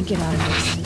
get out of this.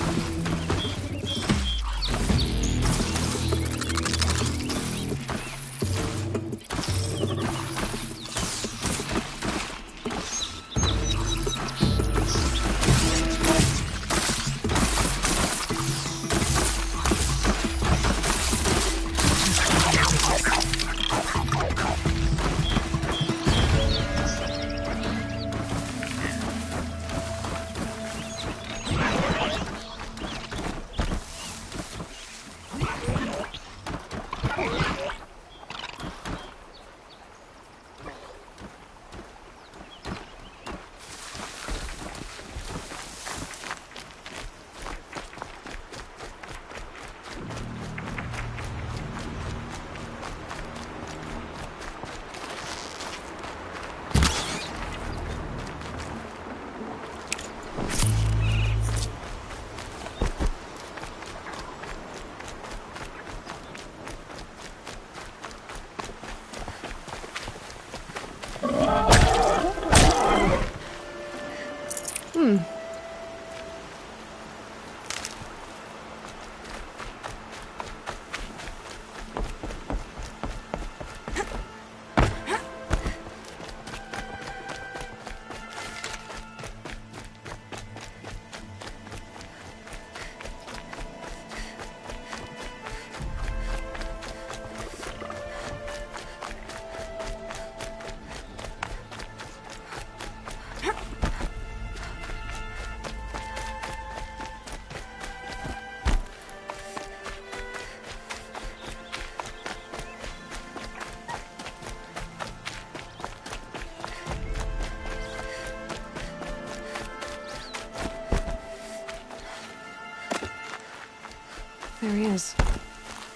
There he is.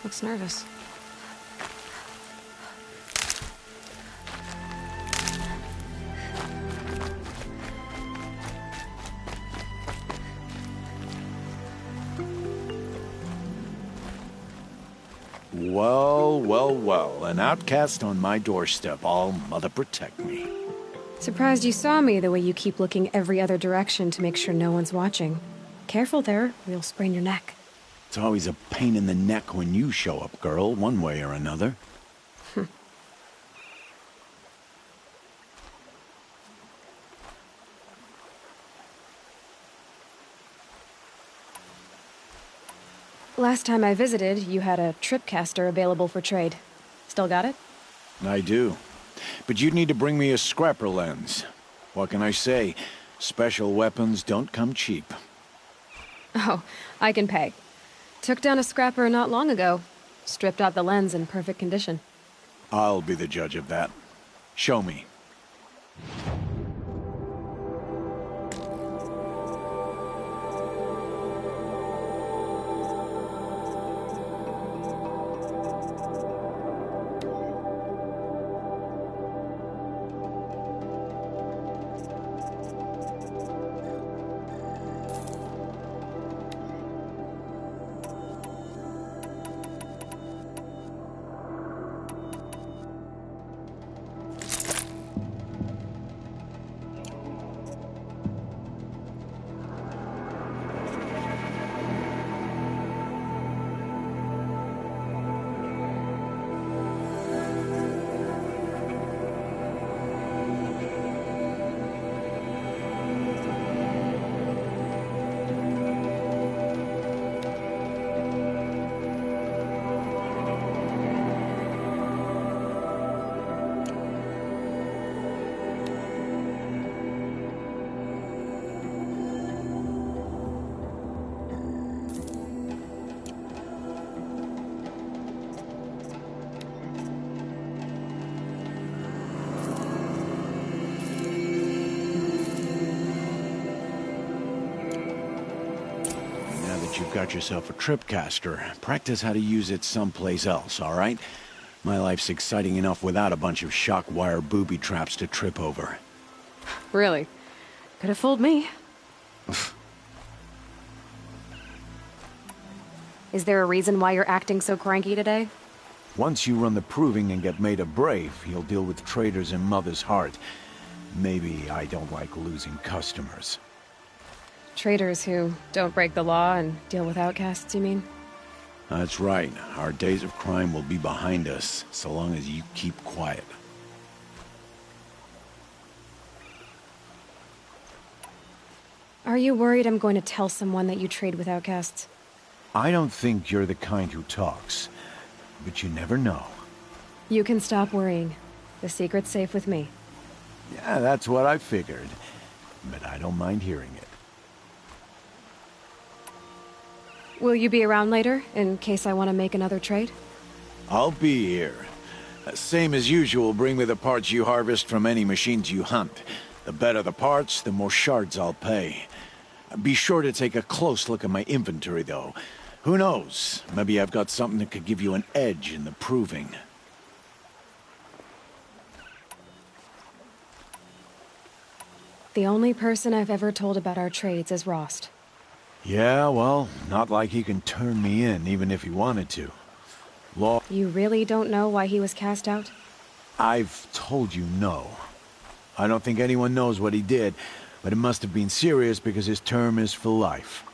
Looks nervous. Well, well, well. An outcast on my doorstep. All mother protect me. Surprised you saw me the way you keep looking every other direction to make sure no one's watching. Careful there, or you'll sprain your neck. It's always a pain in the neck when you show up, girl, one way or another. Last time I visited, you had a tripcaster available for trade. Still got it? I do. But you'd need to bring me a scrapper lens. What can I say? Special weapons don't come cheap. Oh, I can pay. Took down a scrapper not long ago. Stripped out the lens in perfect condition. I'll be the judge of that. Show me. You've got yourself a tripcaster. Practice how to use it someplace else, all right? My life's exciting enough without a bunch of shock wire booby traps to trip over. Really? Could have fooled me. Is there a reason why you're acting so cranky today? Once you run the proving and get made a brave, you'll deal with traitors in Mother's Heart. Maybe I don't like losing customers. Traders who don't break the law and deal with outcasts, you mean? That's right. Our days of crime will be behind us, so long as you keep quiet. Are you worried I'm going to tell someone that you trade with outcasts? I don't think you're the kind who talks, but you never know. You can stop worrying. The secret's safe with me. Yeah, that's what I figured, but I don't mind hearing it. Will you be around later, in case I want to make another trade? I'll be here. Same as usual, bring me the parts you harvest from any machines you hunt. The better the parts, the more shards I'll pay. Be sure to take a close look at my inventory, though. Who knows? Maybe I've got something that could give you an edge in the proving. The only person I've ever told about our trades is Rost. Yeah, well, not like he can turn me in, even if he wanted to. Law... You really don't know why he was cast out? I've told you no. I don't think anyone knows what he did, but it must have been serious because his term is for life.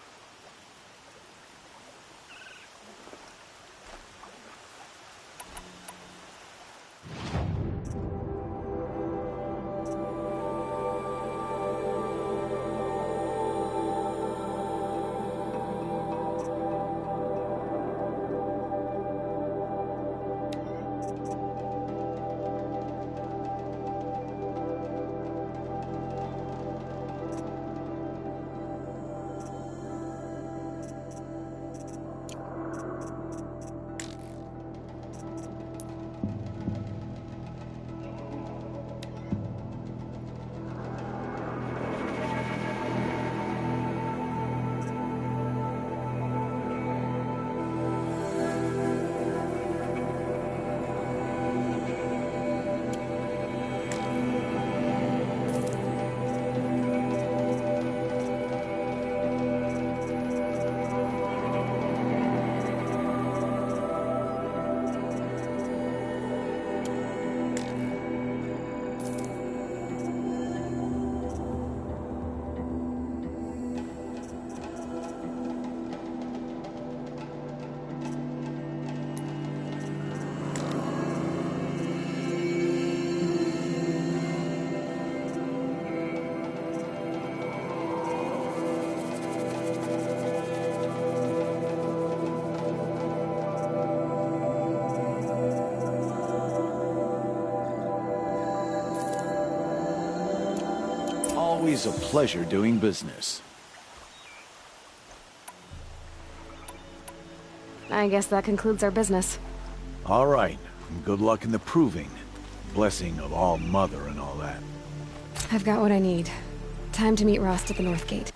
Always a pleasure doing business. I guess that concludes our business. All right. Good luck in the proving. Blessing of All Mother and all that. I've got what I need. Time to meet Rost at the North Gate.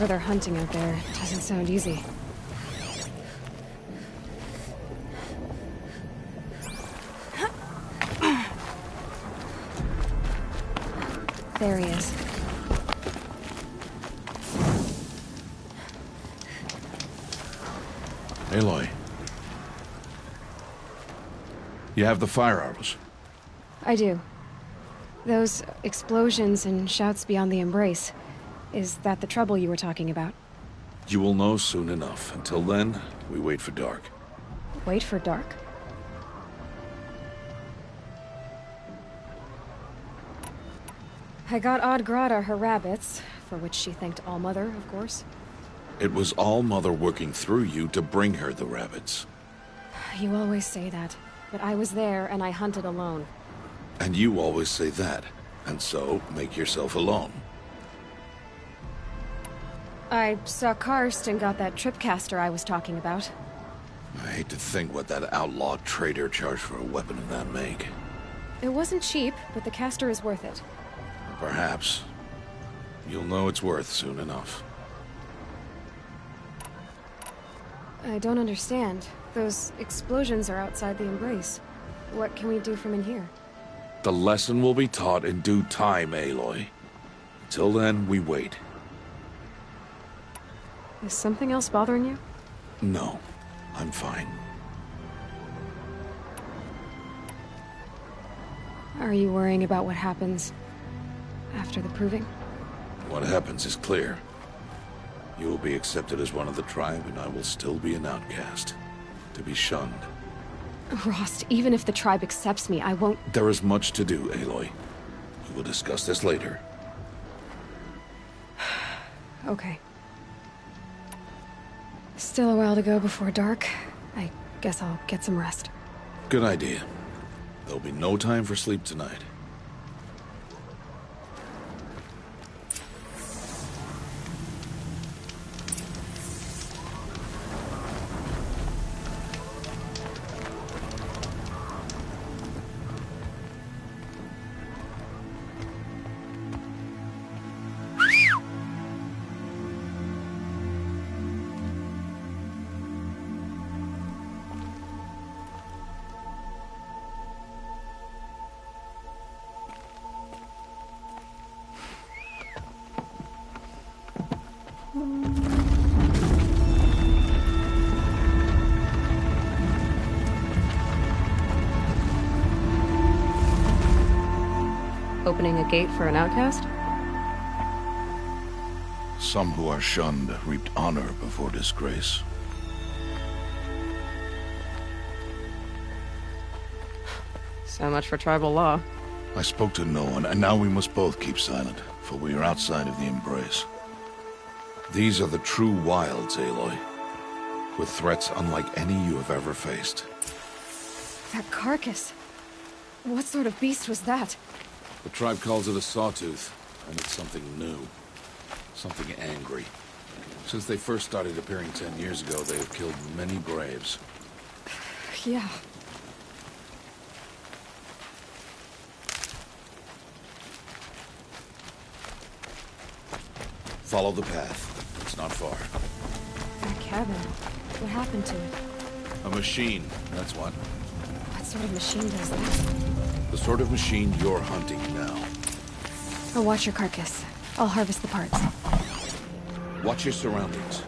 Whatever they're hunting out there, it doesn't sound easy. There he is. Aloy. You have the fire arrows. I do. Those explosions and shouts beyond the embrace. Is that the trouble you were talking about? You will know soon enough. Until then, we wait for dark. Wait for dark? I got Odd Grata her rabbits, for which she thanked Allmother, of course. It was Allmother working through you to bring her the rabbits. You always say that, but I was there and I hunted alone. And you always say that, and so make yourself alone. I saw Karst and got that tripcaster I was talking about. I hate to think what that outlaw trader charged for a weapon of that make. It wasn't cheap, but the caster is worth it. Perhaps. You'll know it's worth soon enough. I don't understand. Those explosions are outside the embrace. What can we do from in here? The lesson will be taught in due time, Aloy. Until then, we wait. Is something else bothering you? No, I'm fine. Are you worrying about what happens after the proving? What happens is clear. You will be accepted as one of the tribe, and I will still be an outcast. To be shunned. Rost, even if the tribe accepts me, I won't... There is much to do, Aloy. We will discuss this later. Okay. Still a while to go before dark. I guess I'll get some rest. Good idea. There'll be no time for sleep tonight. Opening a gate for an outcast? Some who are shunned reaped honor before disgrace. So much for tribal law. I spoke to no one, and now we must both keep silent, for we are outside of the embrace. These are the true wilds, Aloy, with threats unlike any you have ever faced. That carcass. What sort of beast was that? The tribe calls it a sawtooth, and it's something new. Something angry. Since they first started appearing 10 years ago, they have killed many braves. Yeah. Follow the path. It's not far. That cabin. What happened to it? A machine, that's what. What sort of machine does that? The sort of machine you're hunting now. I'll watch your carcass. I'll harvest the parts. Watch your surroundings.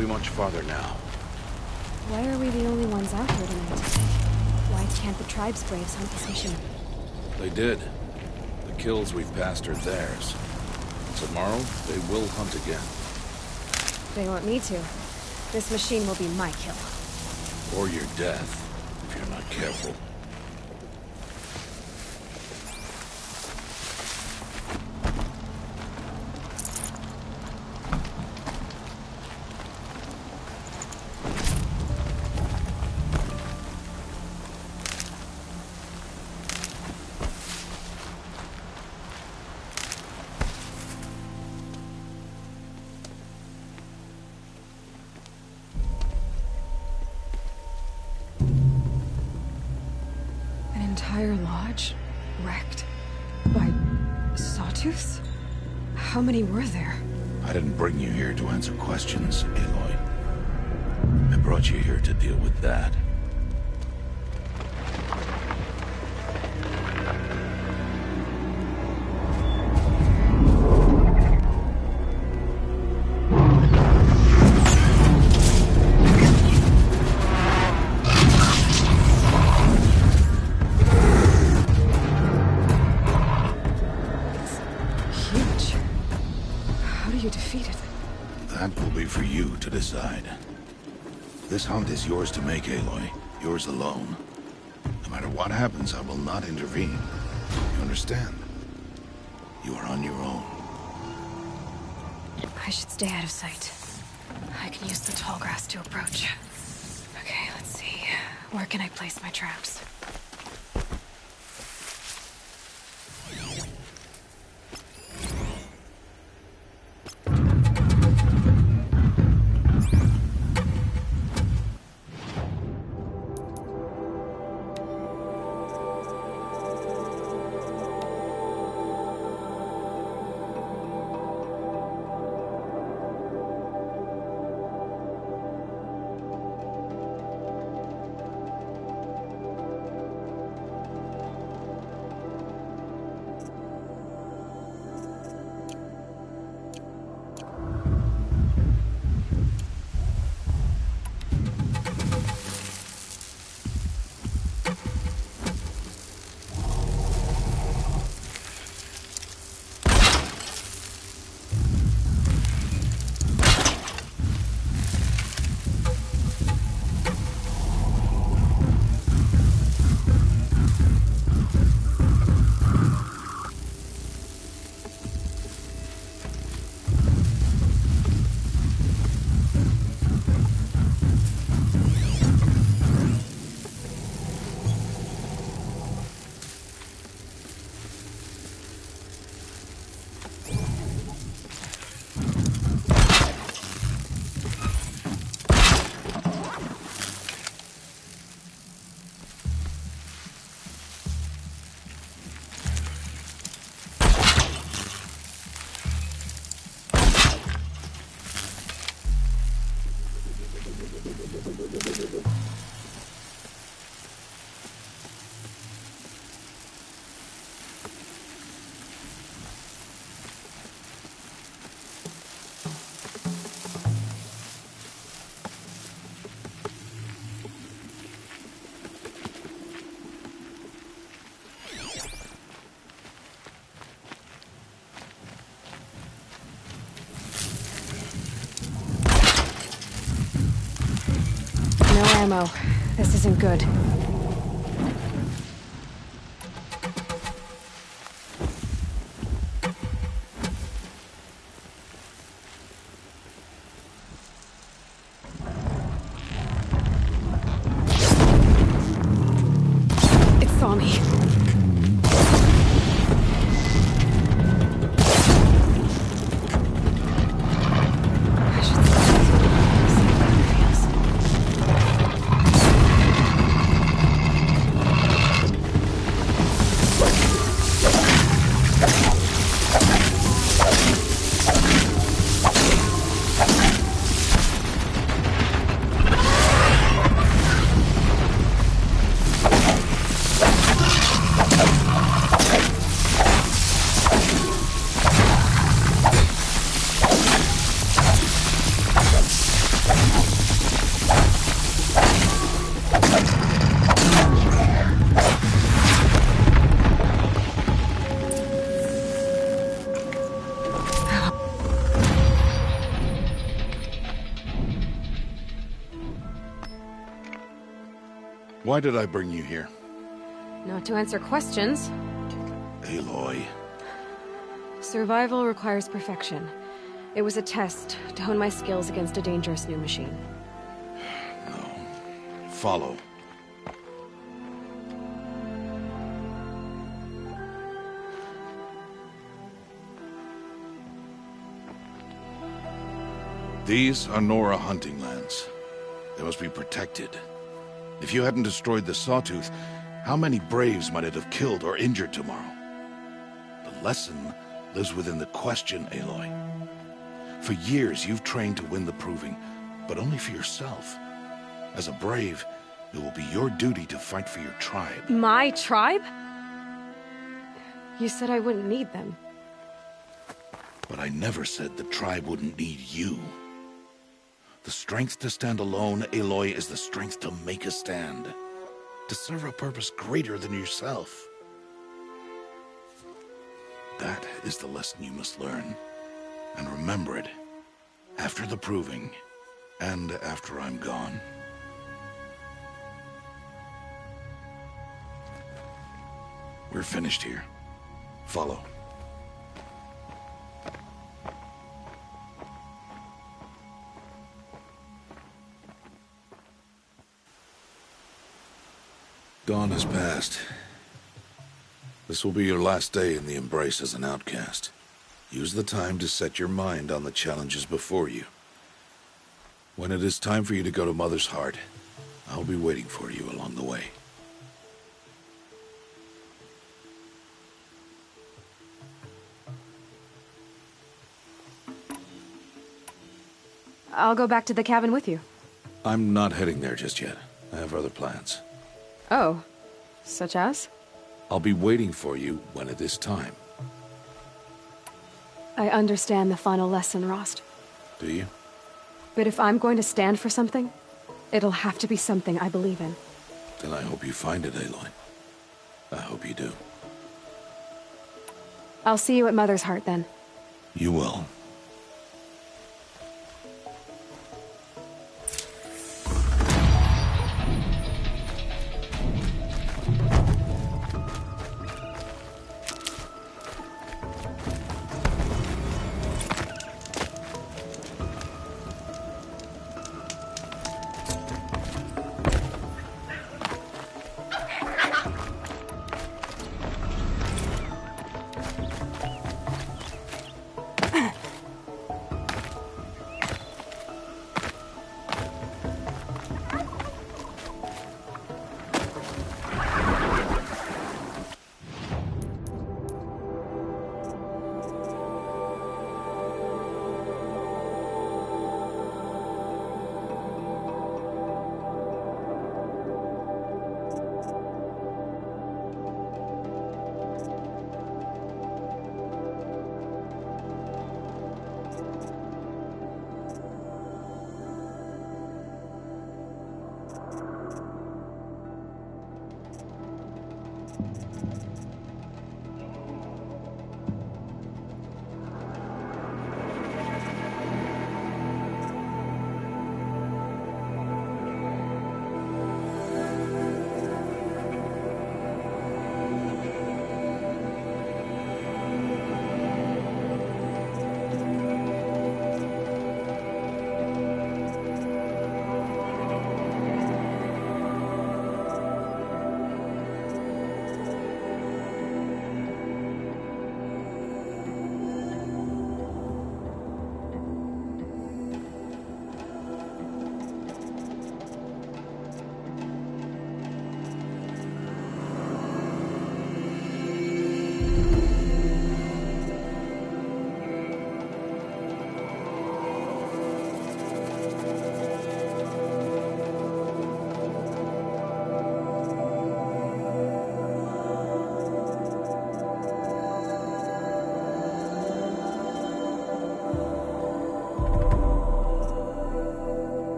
be much farther now. Why are we the only ones out here tonight? Why can't the tribe's braves hunt this mission? They did. The kills we've passed are theirs. Tomorrow, they will hunt again. They want me to. This machine will be my kill. Or your death, if you're not careful. Entire lodge wrecked by sawtooths? How many were there? I didn't bring you here to answer questions, Aloy. I brought you here to deal with that. That will be for you to decide. This hunt is yours to make, Aloy. Yours alone. No matter what happens, I will not intervene. You understand? You are on your own. I should stay out of sight. I can use the tall grass to approach. Okay, let's see. Where can I place my traps? No ammo. This isn't good. It saw me. I should see how it feels. Why did I bring you here? Not to answer questions. Aloy. Survival requires perfection. It was a test to hone my skills against a dangerous new machine. No. Follow. These are Nora hunting lands. They must be protected. If you hadn't destroyed the Sawtooth, how many Braves might it have killed or injured tomorrow? The lesson lives within the question, Aloy. For years, you've trained to win the Proving, but only for yourself. As a Brave, it will be your duty to fight for your tribe. My tribe? You said I wouldn't need them. But I never said the tribe wouldn't need you. The strength to stand alone, Aloy, is the strength to make a stand. To serve a purpose greater than yourself. That is the lesson you must learn. And remember it. After the Proving. And after I'm gone. We're finished here. Follow. Dawn has passed. This will be your last day in the Embrace as an outcast. Use the time to set your mind on the challenges before you. When it is time for you to go to Mother's Heart, I'll be waiting for you along the way. I'll go back to the cabin with you. I'm not heading there just yet. I have other plans. Oh, such as? I'll be waiting for you when it is time. I understand the final lesson, Rost. Do you? But if I'm going to stand for something, it'll have to be something I believe in. Then I hope you find it, Aloy. I hope you do. I'll see you at Mother's Heart, then. You will.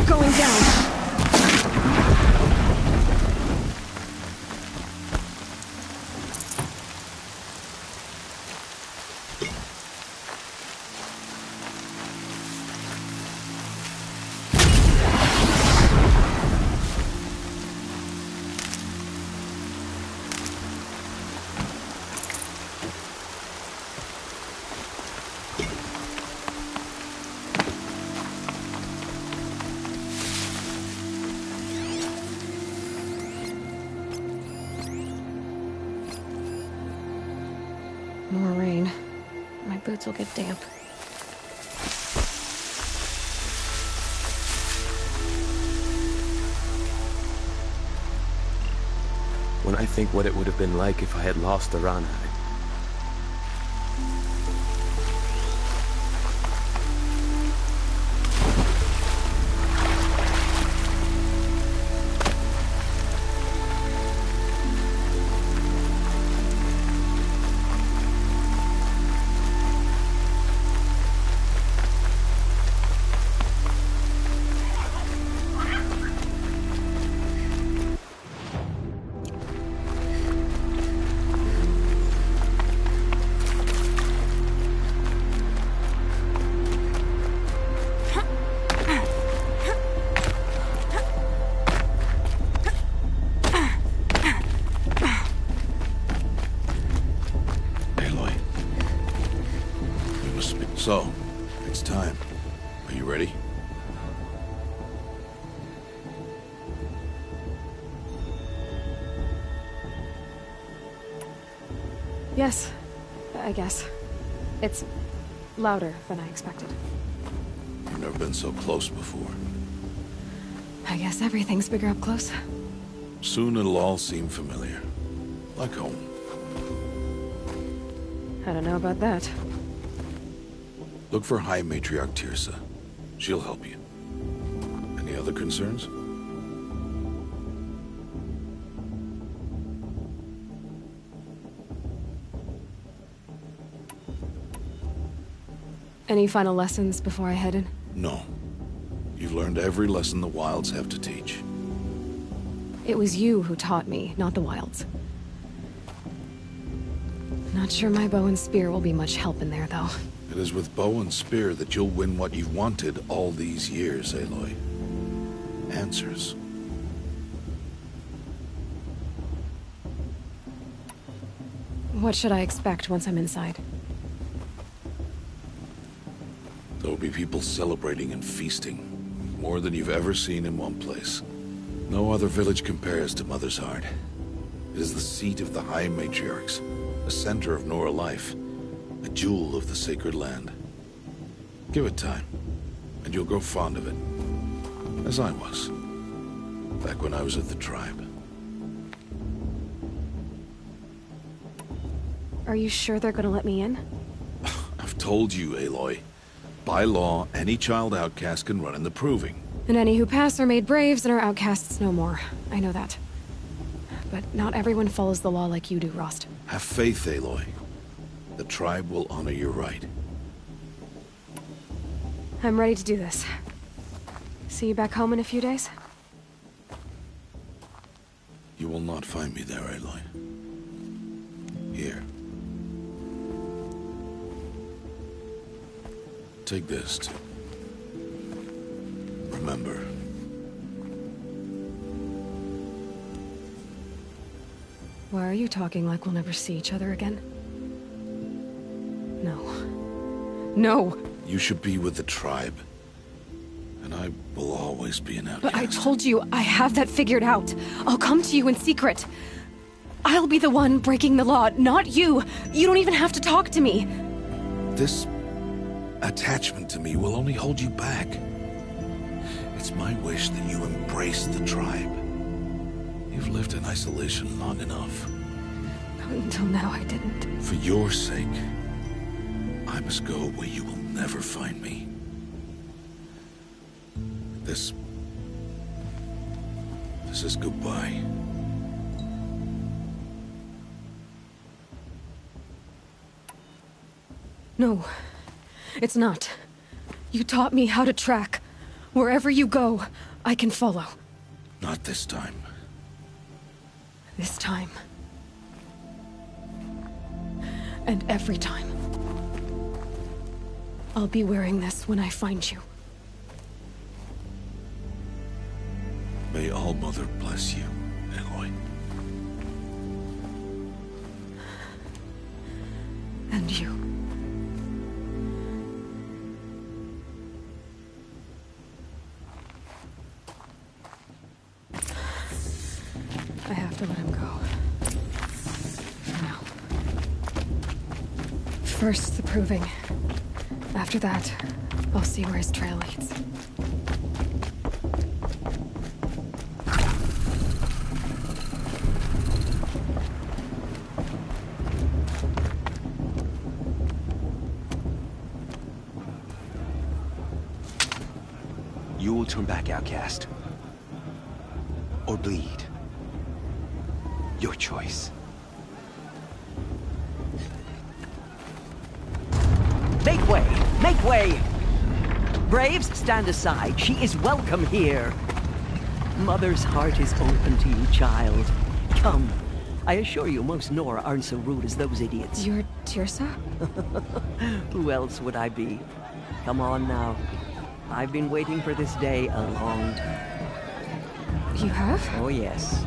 not going down! More rain. My boots will get damp. When I think what it would have been like if I had lost Arana, So, it's time. Are you ready? Yes, I guess. It's louder than I expected. You've never been so close before. I guess everything's bigger up close. Soon it'll all seem familiar. Like home. I don't know about that. Look for High Matriarch Teersa. She'll help you. Any other concerns? Any final lessons before I head in? No. You've learned every lesson the Wilds have to teach. It was you who taught me, not the Wilds. Not sure my bow and spear will be much help in there, though. It is with bow and spear that you'll win what you've wanted all these years, Aloy. Answers. What should I expect once I'm inside? There'll be people celebrating and feasting. More than you've ever seen in one place. No other village compares to Mother's Heart. It is the seat of the High Matriarchs, a center of Nora life, a jewel of the sacred land. Give it time, and you'll grow fond of it. As I was, back when I was at the tribe. Are you sure they're gonna let me in? I've told you, Aloy. By law, any child outcast can run in the Proving. And any who pass are made braves and are outcasts no more. I know that. But not everyone follows the law like you do, Rost. Have faith, Aloy. The tribe will honor your right. I'm ready to do this. See you back home in a few days? You will not find me there, Aloy. Here. Take this, too. Remember. Why are you talking like we'll never see each other again? No. No! You should be with the tribe. And I will always be an outcast. But I told you, I have that figured out. I'll come to you in secret. I'll be the one breaking the law, not you. You don't even have to talk to me. This attachment to me will only hold you back. It's my wish that you embrace the tribe. You've lived in isolation long enough. Until now, I didn't. For your sake, I must go where you will never find me. This is goodbye. No, it's not. You taught me how to track. Wherever you go, I can follow. Not this time. This time. And every time. I'll be wearing this when I find you. May All-Mother bless you, Aloy. And you. I have to let him go. For now. First, the proving. After that, I'll see where his trail leads. You will turn back, outcast. Or bleed. Your choice. Make way! Make way! Braves, stand aside. She is welcome here. Mother's heart is open to you, child. Come. I assure you, most Nora aren't so rude as those idiots. You're Teersa? Who else would I be? Come on now. I've been waiting for this day a long time. You have? Oh, yes.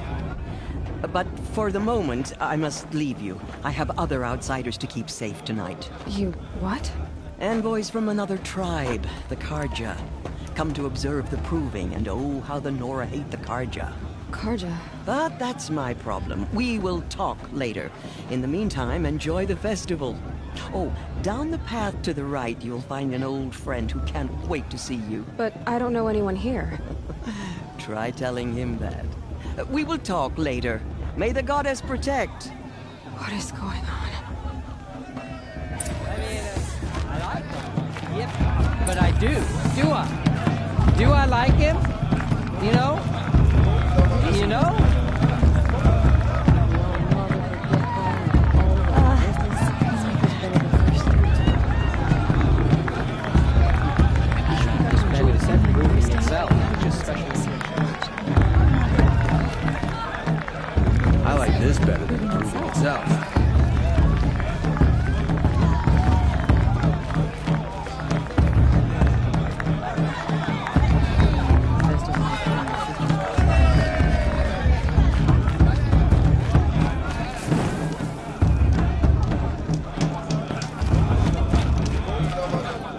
But for the moment, I must leave you. I have other outsiders to keep safe tonight. You what? Envoys from another tribe, the Carja. Come to observe the proving, and oh, how the Nora hate the Carja. Carja. But that's my problem. We will talk later. In the meantime, enjoy the festival. Oh, down the path to the right, you'll find an old friend who can't wait to see you. But I don't know anyone here. Try telling him that. We will talk later. May the goddess protect. What is going on? I like him. Yep. But I do. Do I? Do I like him? You know? You know? I like this better than the proving itself.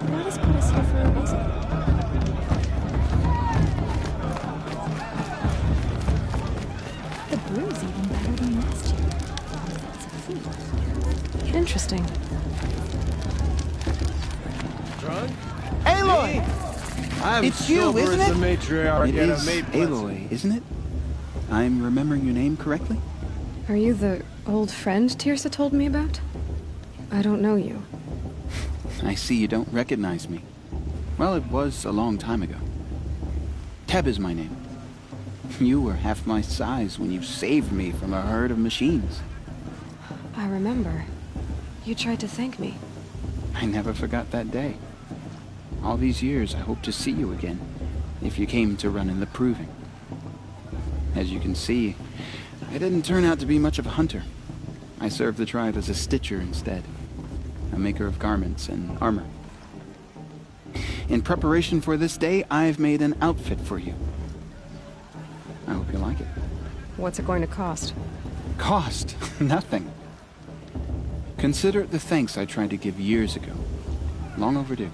Why does put us here for a reason? The brew's even better than last year. That's a feat. Interesting. Aloy! I'm It's you, sober isn't as it? the matriarch It and a is maid blessing. Aloy, isn't it? I'm remembering your name correctly? Are you the old friend Teersa told me about? I don't know you. I see you don't recognize me. Well, it was a long time ago. Teb is my name. You were half my size when you saved me from a herd of machines. I remember. You tried to thank me. I never forgot that day. All these years, I hope to see you again, if you came to run in the proving. As you can see, I didn't turn out to be much of a hunter. I served the tribe as a stitcher instead, a maker of garments and armor. In preparation for this day, I've made an outfit for you. I hope you like it. What's it going to cost? Cost? Nothing. Consider it the thanks I tried to give years ago. Long overdue.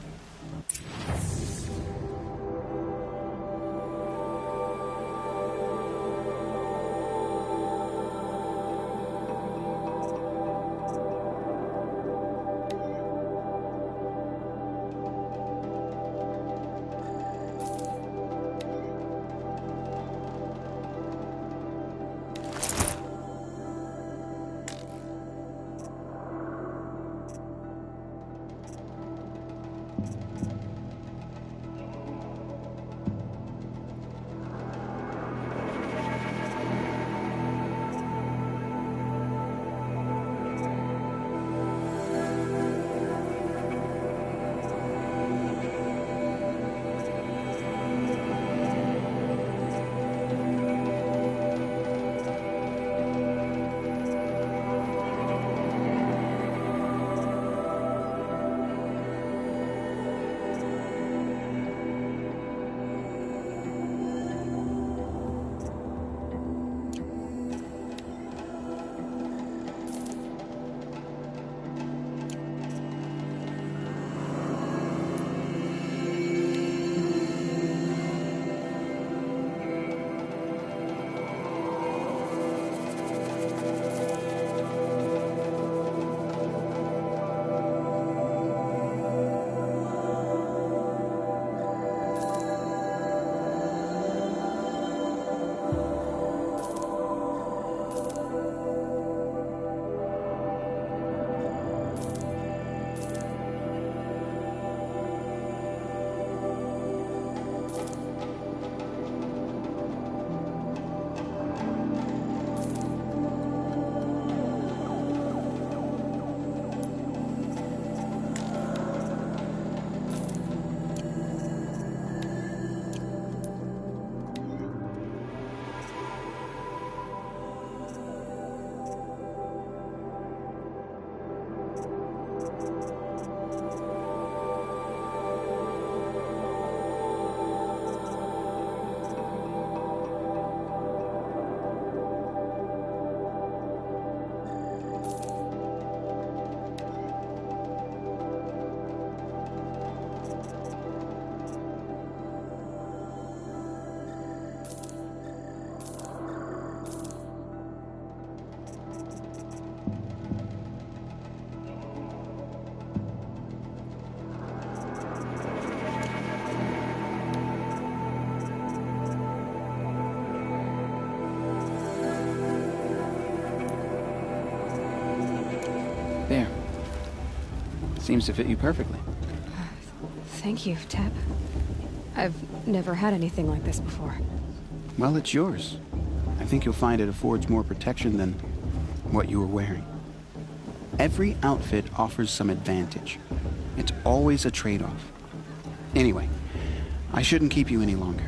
Seems to fit you perfectly. Thank you, Teb. I've never had anything like this before. Well, it's yours. I think you'll find it affords more protection than what you were wearing. Every outfit offers some advantage. It's always a trade-off. Anyway, I shouldn't keep you any longer.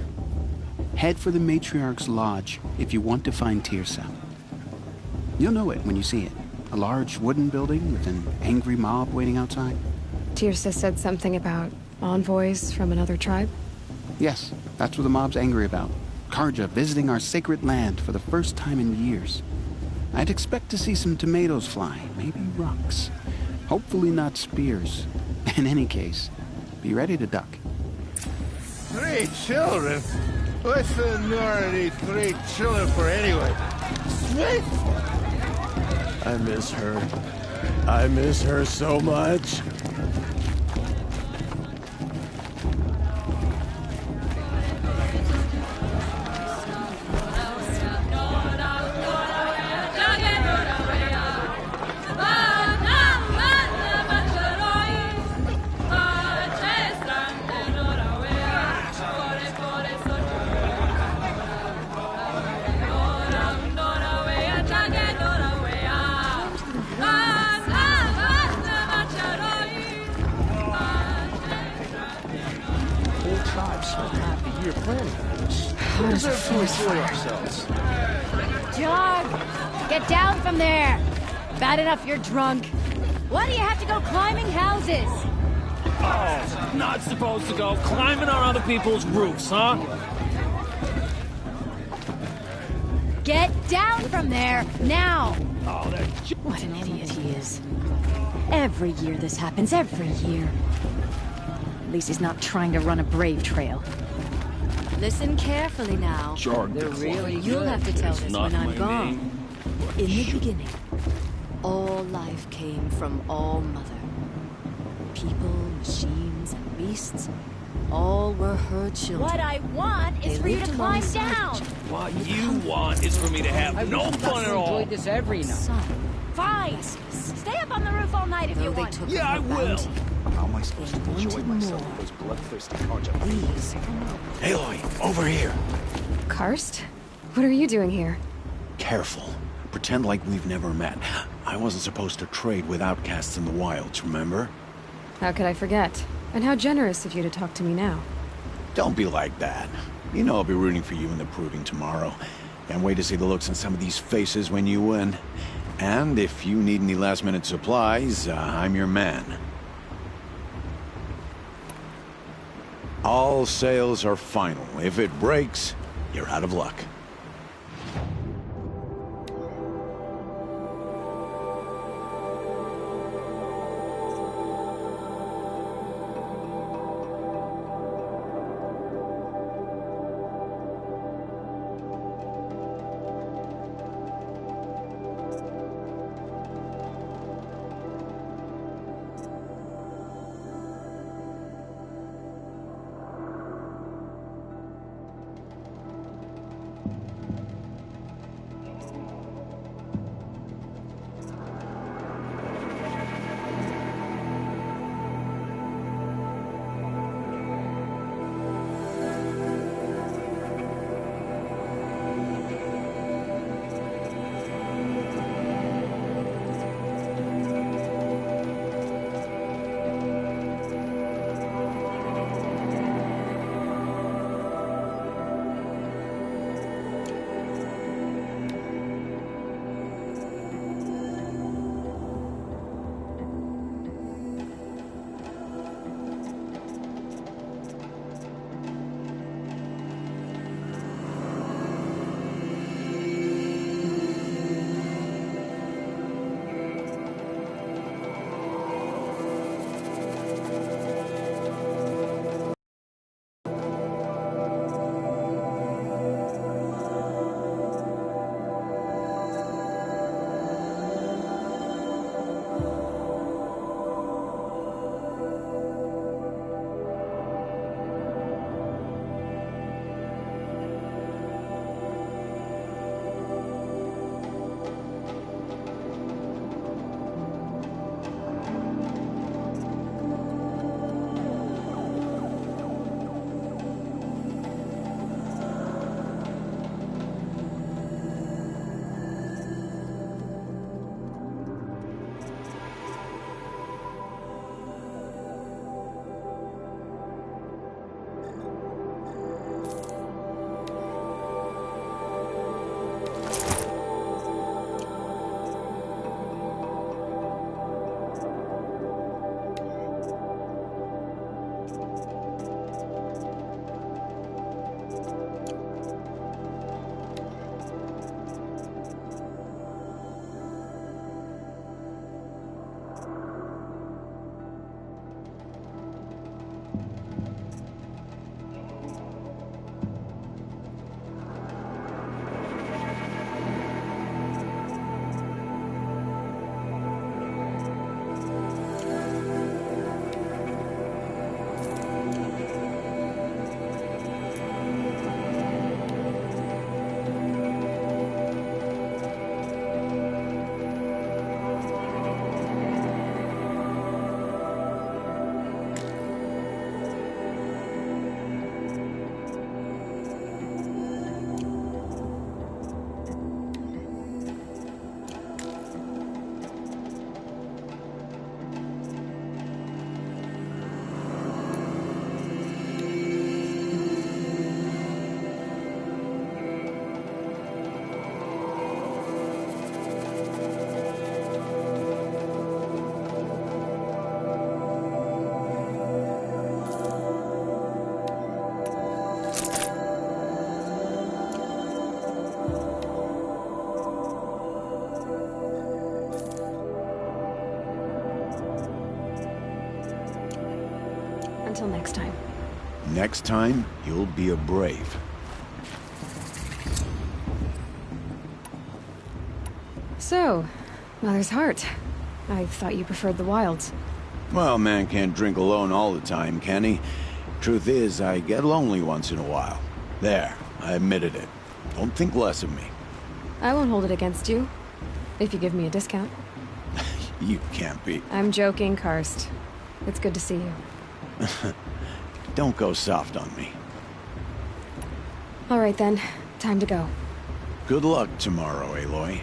Head for the Matriarch's Lodge if you want to find Teersa. You'll know it when you see it. A large wooden building with an angry mob waiting outside. Teersa said something about envoys from another tribe? Yes, that's what the mob's angry about. Karja visiting our sacred land for the first time in years. I'd expect to see some tomatoes fly, maybe rocks. Hopefully not spears. In any case, be ready to duck. 3 children? What's the Nora need 3 children for anyway? Sweet! I miss her. I miss her so much. Jog! Get down from there! Bad enough you're drunk. Why do you have to go climbing houses? Oh, not supposed to go climbing on other people's roofs, huh? Get down from there, now! Oh, that... What an idiot he is. Every year this happens, every year. At least he's not trying to run a brave trail. Listen carefully now. They're really You'll good. have to tell It's this not when I'm my gone. name. In the beginning, all life came from All Mother. People, machines, and beasts, all were her children. What I want is They for you lived to climb alongside down. each other. What you want is for me to have no fun at all. enjoyed this every night. Son, Fine. Stay up on the roof all night if though you they want. took Yeah, I her will. bounty, How am I supposed to enjoy wanted myself more. with those bloodthirsty Karja? these Aloy, over here. Karst? What are you doing here? Careful. Pretend like we've never met. I wasn't supposed to trade with outcasts in the wilds, remember? How could I forget? And how generous of you to talk to me now. Don't be like that. You know I'll be rooting for you in the proving tomorrow. Can't wait to see the looks on some of these faces when you win. And if you need any last-minute supplies, I'm your man. All sales are final. If it breaks, you're out of luck. Next time, you'll be a brave. So, Mother's Heart. I thought you preferred the wilds. Well, man can't drink alone all the time, can he? Truth is, I get lonely once in a while. There, I admitted it. Don't think less of me. I won't hold it against you. If you give me a discount. You can't be. I'm joking, Karst. It's good to see you. Don't go soft on me. All right then, time to go. Good luck tomorrow, Aloy.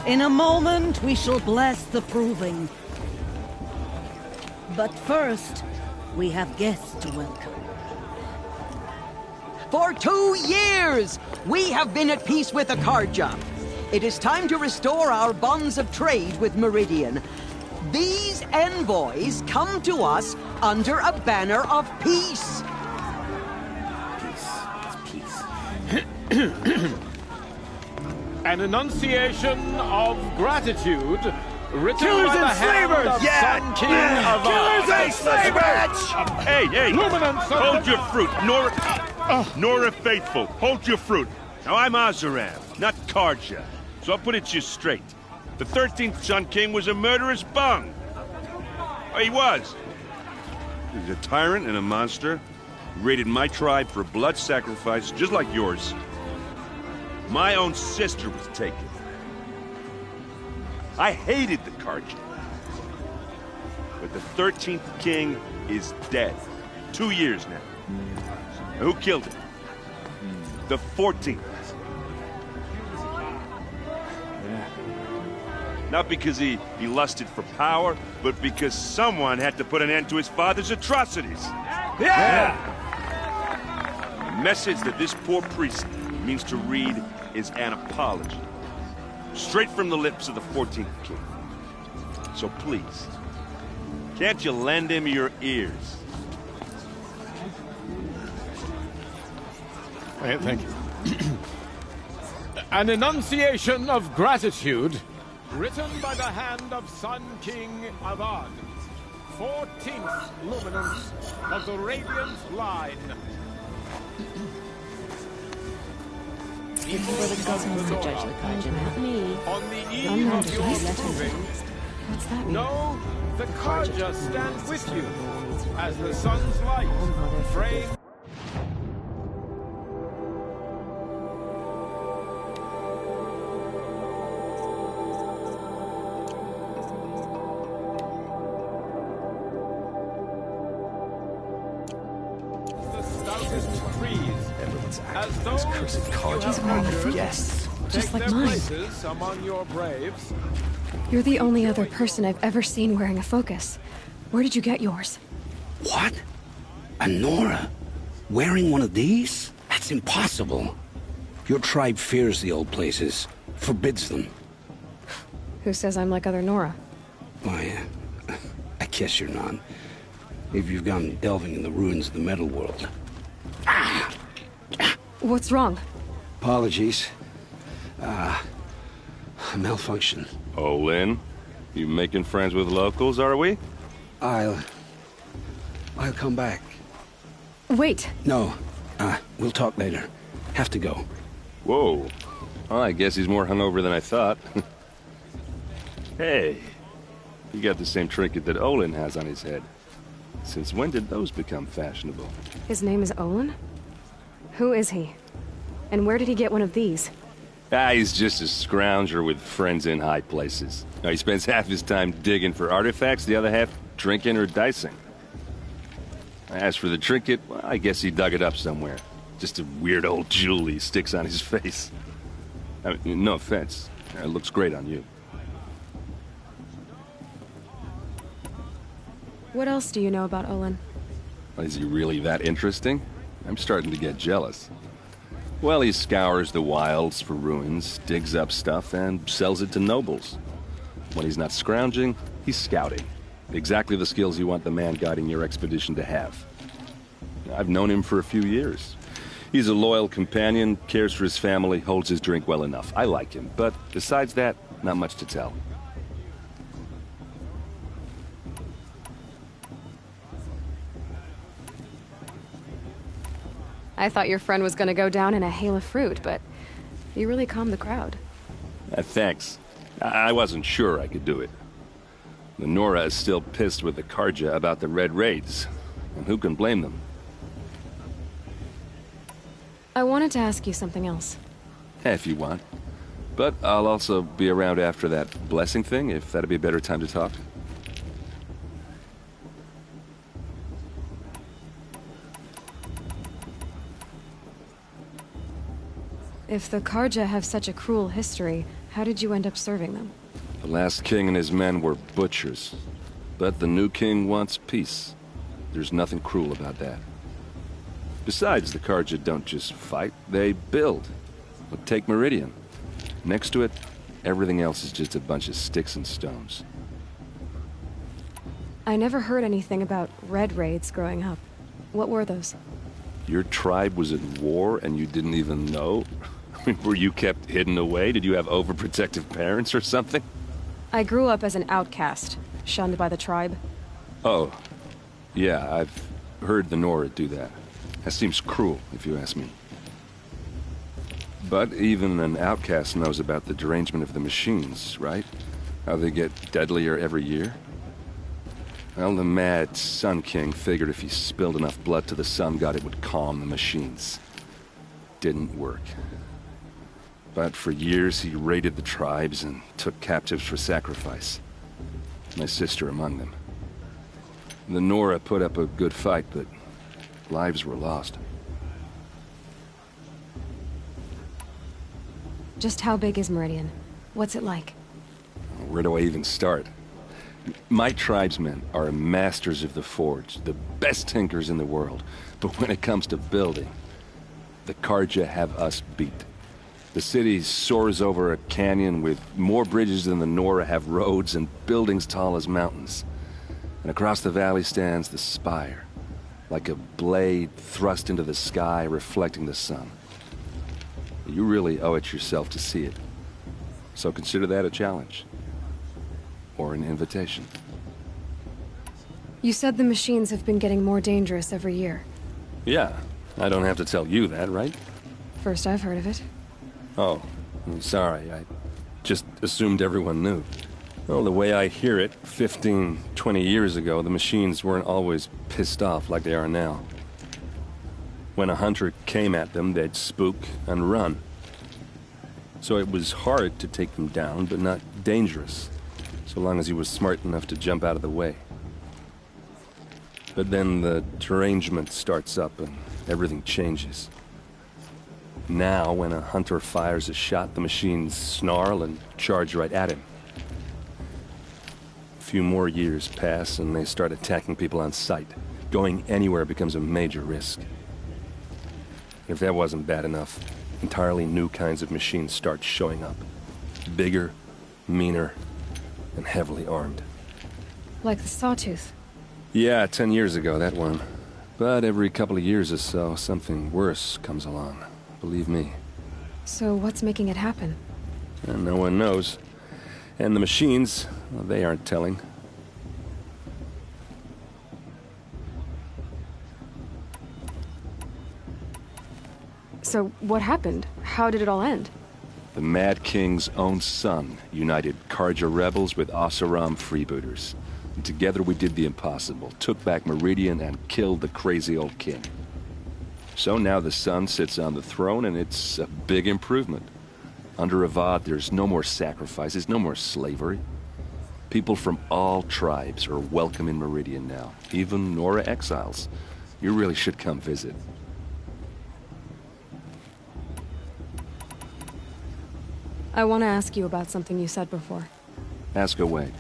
In a moment, we shall bless the proving. But first, we have guests to welcome. For 2 years, we have been at peace with Akarja. It is time to restore our bonds of trade with Meridian. These envoys come to us under a banner of peace. An enunciation of gratitude written Killers by the and hand slavers! of Yeah! Sun King of Killers and slavers! Hey, Luminance of hold the- your fruit, Nora Faithful, hold your fruit. Now I'm Oseram, not Karja, so I'll put it to you straight. The 13th Sun King was a murderous bung. Oh, he was. He's a tyrant and a monster. He raided my tribe for a blood sacrifice, just like yours. My own sister was taken. I hated the Karja. But the 13th king is dead. 2 years now. Now, who killed him? The 14th. Not because he lusted for power, but because someone had to put an end to his father's atrocities. Yeah! The message that this poor priest means to read is an apology. Straight from the lips of the 14th king. So please, can't you lend him your ears? Thank you. An enunciation of gratitude written by the hand of Sun King Avad, 14th luminance of the Radiant Line. It's for the government to judge the Karja, not me. On the I'm eve not of a your letter. proving, What's that mean? know the Karja stands with you as the sun's light frame. The stoutest trees, as those cursed Karja's you have nurtured, Yes, take just like their mine. places among your braves. You're the only other person I've ever seen wearing a focus. Where did you get yours? What? A Nora? Wearing one of these? That's impossible. Your tribe fears the old places, forbids them. Who says I'm like other Nora? Why, I guess you're not. If you've gone delving in the ruins of the metal world. What's wrong? Apologies. A malfunction. Oh, Lynn, you making friends with locals, are we? I'll come back. Wait. No, we'll talk later. Have to go. Whoa. Well, I guess he's more hungover than I thought. Hey, you got the same trinket that Olin has on his head. Since when did those become fashionable? His name is Olin? Who is he? And where did he get one of these? He's just a scrounger with friends in high places. Now, he spends half his time digging for artifacts, the other half drinking or dicing. As for the trinket, well, I guess he dug it up somewhere. Just a weird old jewel he sticks on his face. I mean, no offense. It looks great on you. What else do you know about Olin? Is he really that interesting? I'm starting to get jealous. Well, he scours the wilds for ruins, digs up stuff, and sells it to nobles. When he's not scrounging, he's scouting. Exactly the skills you want the man guiding your expedition to have. I've known him for a few years. He's a loyal companion, cares for his family, holds his drink well enough. I like him, but besides that, not much to tell. I thought your friend was gonna go down in a hail of fruit, but you really calmed the crowd. Thanks. I wasn't sure I could do it. The Nora is still pissed with the Carja about the Red Raids, and who can blame them? I wanted to ask you something else. If you want. But I'll also be around after that blessing thing, if that'd be a better time to talk. If the Carja have such a cruel history, how did you end up serving them? The last king and his men were butchers. But the new king wants peace. There's nothing cruel about that. Besides, the Carja don't just fight, they build. But take Meridian. Next to it, everything else is just a bunch of sticks and stones. I never heard anything about Red Raids growing up. What were those? Your tribe was at war and you didn't even know? Were you kept hidden away? Did you have overprotective parents or something? I grew up as an outcast, shunned by the tribe. Oh. Yeah, I've heard the Nora do that. That seems cruel, if you ask me. But even an outcast knows about the derangement of the machines, right? How they get deadlier every year? Well, the mad Sun King figured if he spilled enough blood to the Sun God, it would calm the machines. Didn't work. But for years, he raided the tribes and took captives for sacrifice. My sister among them. The Nora put up a good fight, but lives were lost. Just how big is Meridian? What's it like? Where do I even start? My tribesmen are masters of the forge, the best tinkers in the world. But when it comes to building, the Carja have us beat. The city soars over a canyon with more bridges than the Nora have roads and buildings tall as mountains. And across the valley stands the spire, like a blade thrust into the sky reflecting the sun. You really owe it yourself to see it. So consider that a challenge. Or an invitation. You said the machines have been getting more dangerous every year. Yeah, I don't have to tell you that, right? First I've heard of it. Oh, I'm sorry. I just assumed everyone knew. Well, the way I hear it, 15, 20 years ago, the machines weren't always pissed off like they are now. When a hunter came at them, they'd spook and run. So it was hard to take them down, but not dangerous, so long as he was smart enough to jump out of the way. But then the derangement starts up and everything changes. Now, when a hunter fires a shot, the machines snarl and charge right at him. A few more years pass and they start attacking people on sight. Going anywhere becomes a major risk. If that wasn't bad enough, entirely new kinds of machines start showing up. Bigger, meaner, and heavily armed. Like the Sawtooth. Yeah, 10 years ago, that one. But every couple of years or so, something worse comes along. Believe me. So what's making it happen? And no one knows. And the machines, well, they aren't telling. So what happened? how did it all end? The Mad King's own son united Carja rebels with Oseram freebooters. And together we did the impossible, took back Meridian and killed the crazy old king. So now the son sits on the throne and it's a big improvement. Under Avad, there's no more sacrifices, no more slavery. People from all tribes are welcome in Meridian now, even Nora exiles. You really should come visit. I want to ask you about something you said before. Ask away.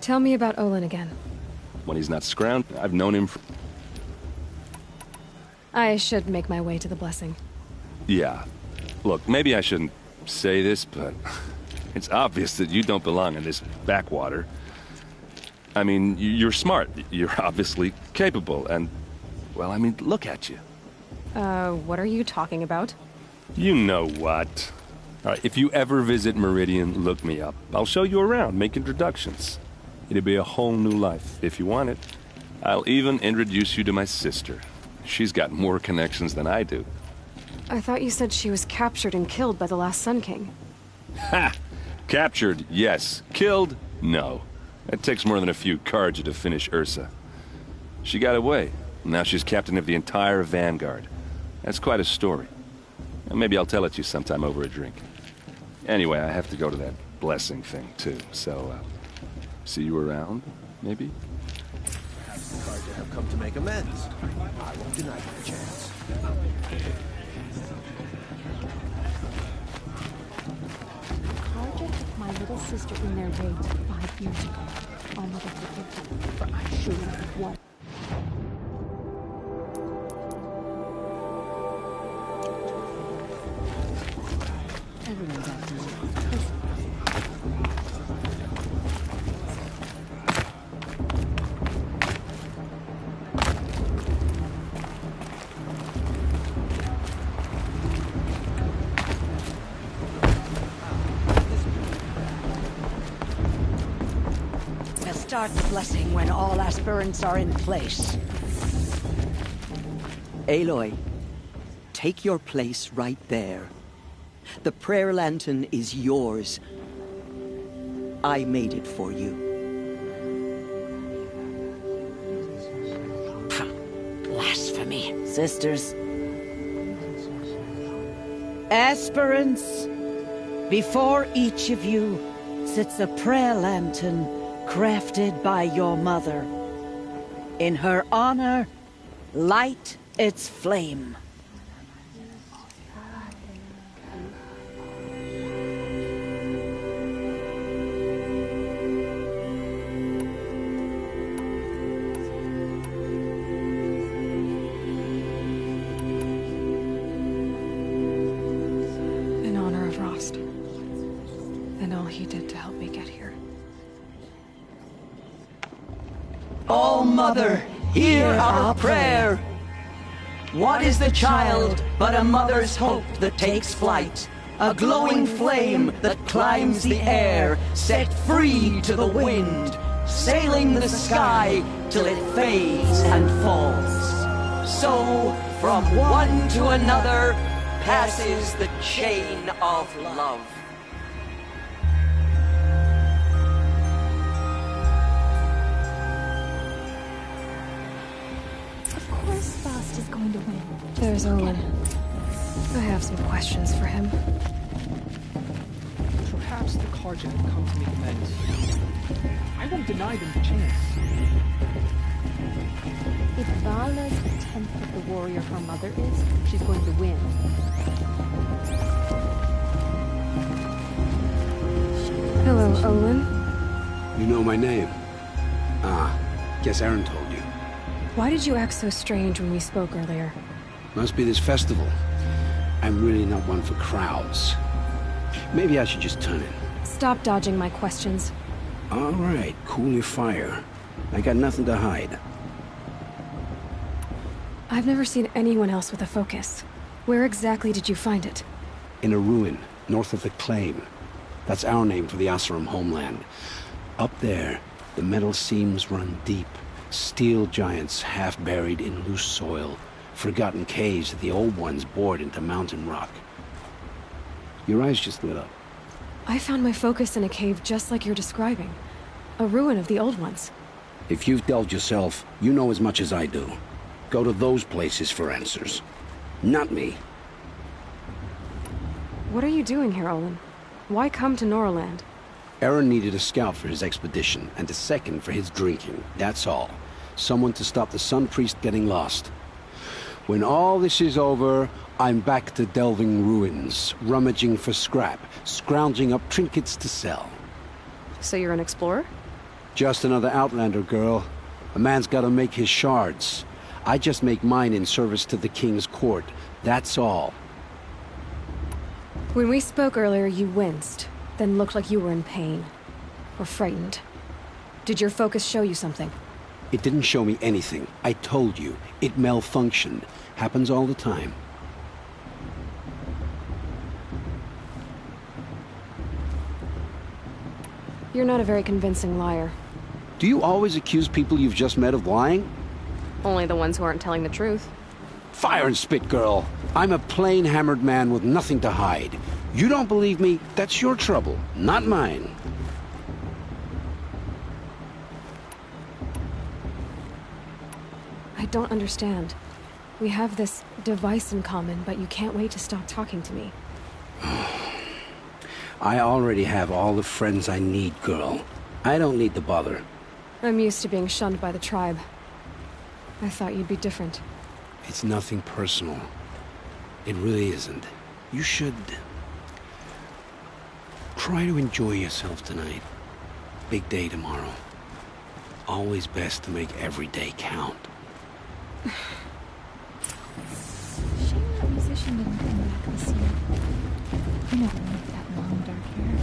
Tell me about Olin again. When he's not scrounged, I've known him for... I should make my way to the blessing. Yeah. Look, maybe I shouldn't say this, but it's obvious that you don't belong in this backwater. I mean, you're smart. You're obviously capable, and... well, I mean, look at you. What are you talking about? You know what. All right, if you ever visit Meridian, look me up. I'll show you around, make introductions. It'll be a whole new life, if you want it. I'll even introduce you to my sister. She's got more connections than I do. I thought you said she was captured and killed by the last Sun King. Ha! Captured, yes. Killed, no. It takes more than a few Carja to finish Ursa. She got away. Now she's captain of the entire Vanguard. That's quite a story. And maybe I'll tell it to you sometime over a drink. Anyway, I have to go to that blessing thing, too. So, see you around, maybe? Perhaps the Carja have come to make amends. I won't deny them a chance. Carja took my little sister in their raids 5 years ago. I'll never forgive them, for I surely was. Everyone's acting like We'll start the blessing when all aspirants are in place. Aloy, take your place right there. The prayer lantern is yours. I made it for you. Blasphemy. Sisters. Aspirants, before each of you sits a prayer lantern crafted by your mother. In her honor, light its flame. In honor of Rost. And all he did to help me get here. Oh, Mother, hear our prayer. What is the child but a mother's hope that takes flight? A glowing flame that climbs the air, set free to the wind, sailing the sky till it fades and falls. So, from one to another, passes the chain of love. Of course Faust is going to win. There's Olin. I have some questions for him. Perhaps the Carja have come to make amends. I won't deny them the chance. If Vala's a tenth of the warrior her mother is, she's going to win. Hello, Olin. You know my name? Ah, guess Aaron told you. Why did you act so strange when we spoke earlier? Must be this festival. I'm really not one for crowds. Maybe I should just turn in. Stop dodging my questions. All right, cool your fire. I got nothing to hide. I've never seen anyone else with a focus. Where exactly did you find it? In a ruin, north of the Claim. That's our name for the Oseram homeland. Up there, the metal seams run deep, Steel giants half buried in loose soil, forgotten caves that the old ones bored into mountain rock. Your eyes just lit up. I found my focus in a cave just like you're describing. A ruin of the old ones. If you've delved yourself, you know as much as I do. Go to those places for answers. Not me. What are you doing here, Olin? Why come to Noraland? Aaron needed a scout for his expedition, and a second for his drinking. That's all. Someone to stop the Sun Priest getting lost. When all this is over, I'm back to delving ruins, rummaging for scrap, scrounging up trinkets to sell. So you're an explorer? Just another Outlander, girl. A man's gotta make his shards. I just make mine in service to the King's court. That's all. When we spoke earlier, you winced, then looked like you were in pain. Or frightened. Did your focus show you something? It didn't show me anything. I told you. It malfunctioned. Happens all the time. You're not a very convincing liar. Do you always accuse people you've just met of lying? Only the ones who aren't telling the truth. Fire and spit, girl. I'm a plain hammered man with nothing to hide. You don't believe me, that's your trouble, not mine. I don't understand. We have this device in common, but you can't wait to stop talking to me. I already have all the friends I need, girl. I don't need the bother. I'm used to being shunned by the tribe. I thought you'd be different. It's nothing personal. It really isn't. You should... try to enjoy yourself tonight. Big day tomorrow. Always best to make every day count. Shame that musician didn't come back this year. I never liked that long dark hair.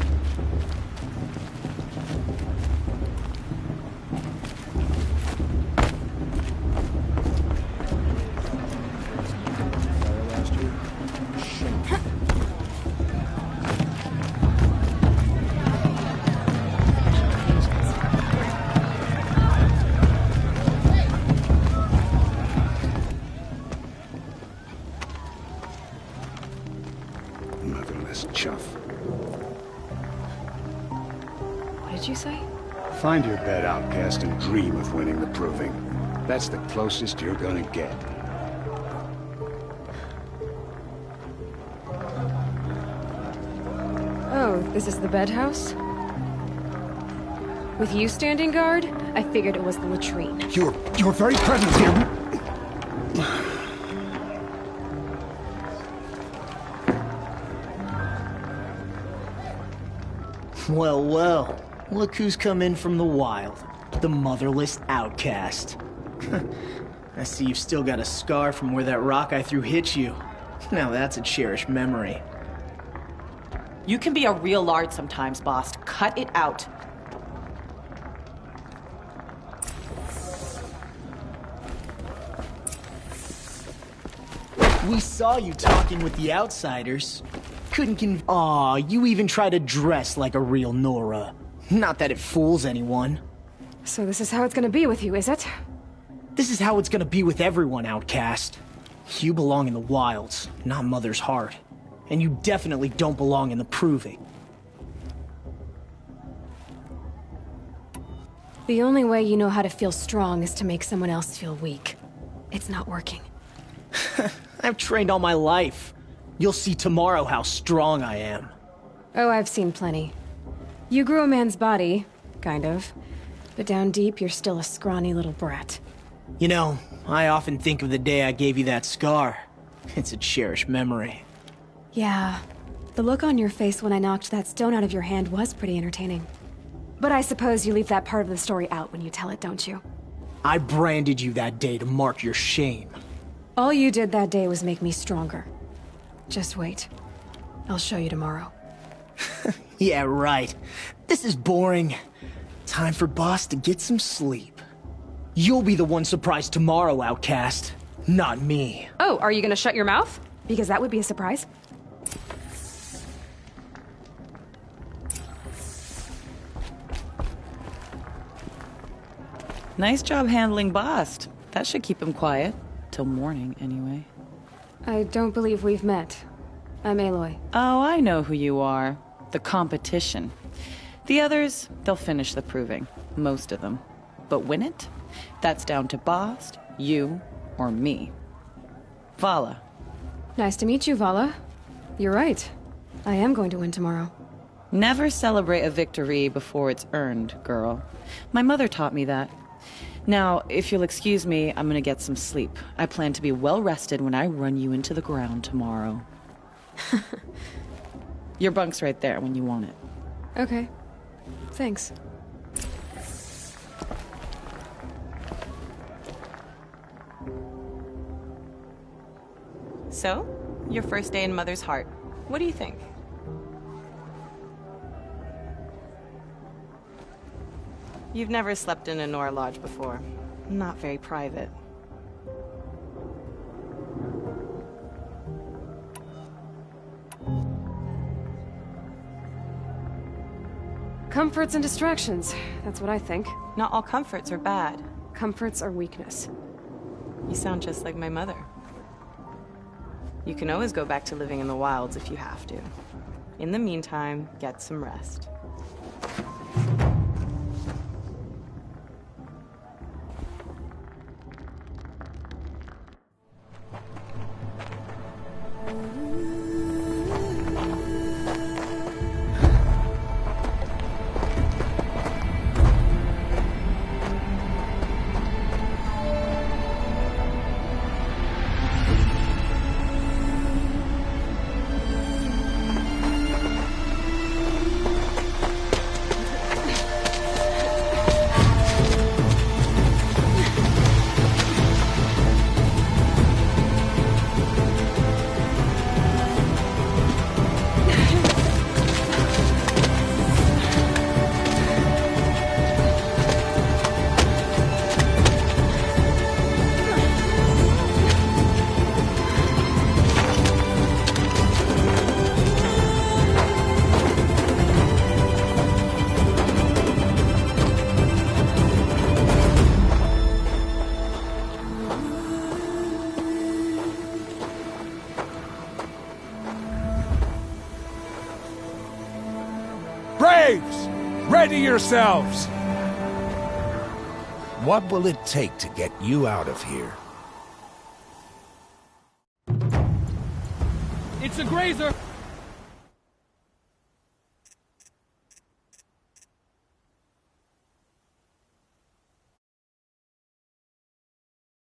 Motherless chuff. What did you say? Find your bed, outcast, and dream of winning the proving. That's the closest you're gonna get. Oh, this is the bedhouse? With you standing guard, I figured it was the latrine. Your very presence here... Well, well. Look who's come in from the wild. The motherless outcast. I see you've still got a scar from where that rock I threw hit you. Now that's a cherished memory. You can be a real lard sometimes, boss. Cut it out. We saw you talking with the outsiders. Couldn't Aw, you even try to dress like a real Nora. Not that it fools anyone. So this is how it's gonna be with you, is it? This is how it's gonna be with everyone, outcast. You belong in the wilds, not Mother's Heart. And you definitely don't belong in the Proving. The only way you know how to feel strong is to make someone else feel weak. It's not working. I've trained all my life. You'll see tomorrow how strong I am. Oh, I've seen plenty. You grew a man's body, kind of. But down deep, you're still a scrawny little brat. You know, I often think of the day I gave you that scar. It's a cherished memory. Yeah. The look on your face when I knocked that stone out of your hand was pretty entertaining. But I suppose you leave that part of the story out when you tell it, don't you? I branded you that day to mark your shame. All you did that day was make me stronger. Just wait. I'll show you tomorrow. Yeah, right. This is boring. Time for Boss to get some sleep. You'll be the one surprised tomorrow, outcast. Not me. Oh, are you gonna shut your mouth? Because that would be a surprise. Nice job handling Bast. That should keep him quiet. Till morning, anyway. I don't believe we've met. I'm Aloy. Oh, I know who you are. The competition. The others, they'll finish the proving. Most of them. But win it? That's down to Bast, you, or me. Vala. Nice to meet you, Vala. You're right. I am going to win tomorrow. Never celebrate a victory before it's earned, girl. My mother taught me that. Now, if you'll excuse me, I'm gonna get some sleep. I plan to be well rested when I run you into the ground tomorrow. Your bunk's right there when you want it. Okay. Thanks. So, your first day in Mother's Heart. What do you think? You've never slept in a Nora Lodge before. Not very private. Comforts and distractions. That's what I think. Not all comforts are bad. Comforts are weakness. You sound just like my mother. You can always go back to living in the wilds if you have to. In the meantime, get some rest. Braves! Ready yourselves! What will it take to get you out of here? It's a grazer!